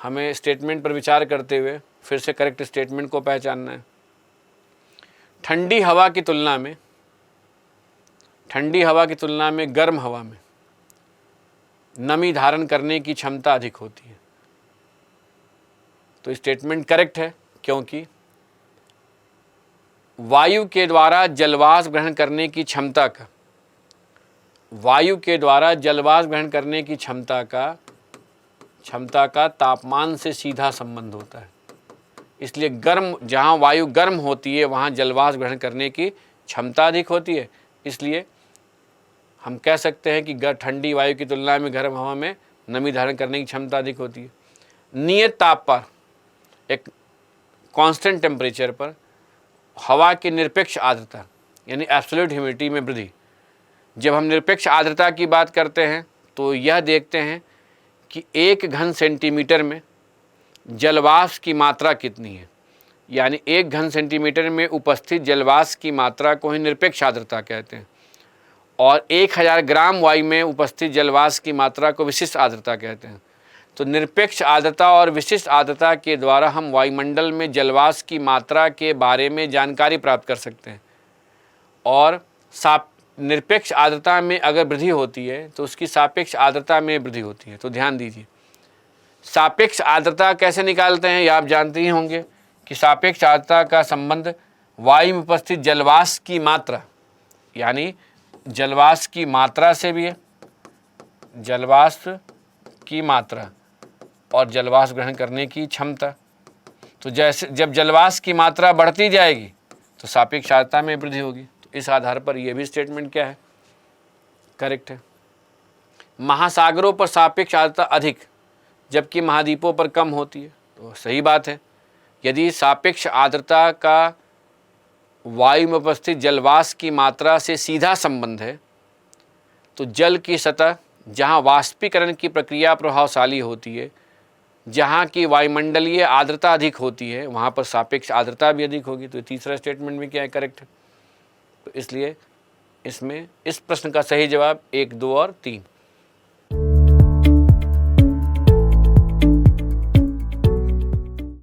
हमें स्टेटमेंट पर विचार करते हुए फिर से करेक्ट स्टेटमेंट को पहचानना है। ठंडी हवा की तुलना में गर्म हवा में नमी धारण करने की क्षमता अधिक होती है। तो स्टेटमेंट करेक्ट है, क्योंकि वायु के द्वारा जलवाष्प ग्रहण करने की क्षमता का तापमान से सीधा संबंध होता है। इसलिए जहाँ वायु गर्म होती है वहाँ जलवाष्प ग्रहण करने की क्षमता अधिक होती है। इसलिए हम कह सकते हैं कि ठंडी वायु की तुलना में गर्म हवा में नमी धारण करने की क्षमता अधिक होती है। नियत ताप पर, एक कांस्टेंट टेम्परेचर पर हवा की निरपेक्ष आर्द्रता यानी एब्सोल्यूट ह्यूमिडिटी में वृद्धि। जब हम निरपेक्ष आर्द्रता की बात करते हैं तो यह देखते हैं कि 1 घन सेंटीमीटर में जलवाष्प की मात्रा कितनी है, यानी 1 घन सेंटीमीटर में उपस्थित जलवाष्प की मात्रा को ही निरपेक्ष आर्द्रता कहते हैं, और 1000 ग्राम वायु में उपस्थित जलवाष्प की मात्रा को विशिष्ट आर्द्रता कहते हैं। तो निरपेक्ष आर्द्रता और विशिष्ट आर्द्रता के द्वारा हम वायुमंडल में जलवाष्प की मात्रा के बारे में जानकारी प्राप्त कर सकते हैं। और निरपेक्ष आर्द्रता में अगर वृद्धि होती है तो उसकी सापेक्ष आर्द्रता में वृद्धि होती है। तो ध्यान दीजिए, सापेक्ष आर्द्रता कैसे निकालते हैं, ये आप जानते ही होंगे कि सापेक्ष आर्द्रता का संबंध वायु में उपस्थित जलवाष्प की मात्रा, यानी जलवाष्प की मात्रा से भी है, जलवाष्प की मात्रा और जलवाष्प ग्रहण करने की क्षमता। तो जैसे जब जलवाष्प की मात्रा बढ़ती जाएगी तो सापेक्ष आर्द्रता में वृद्धि होगी। तो इस आधार पर यह भी स्टेटमेंट क्या है, करेक्ट है। महासागरों पर सापेक्ष आर्द्रता अधिक जबकि महाद्वीपों पर कम होती है, तो सही बात है। यदि सापेक्ष आर्द्रता का वायु में उपस्थित जलवाष्प की मात्रा से सीधा संबंध है तो जल की सतह जहाँ वाष्पीकरण की प्रक्रिया प्रभावशाली होती है, जहाँ की वायुमंडलीय आर्द्रता अधिक होती है, वहाँ पर सापेक्ष आर्द्रता भी अधिक होगी। तो तीसरा स्टेटमेंट भी क्या है, करेक्ट है। तो इसलिए इसमें इस प्रश्न का सही जवाब 1, 2 और 3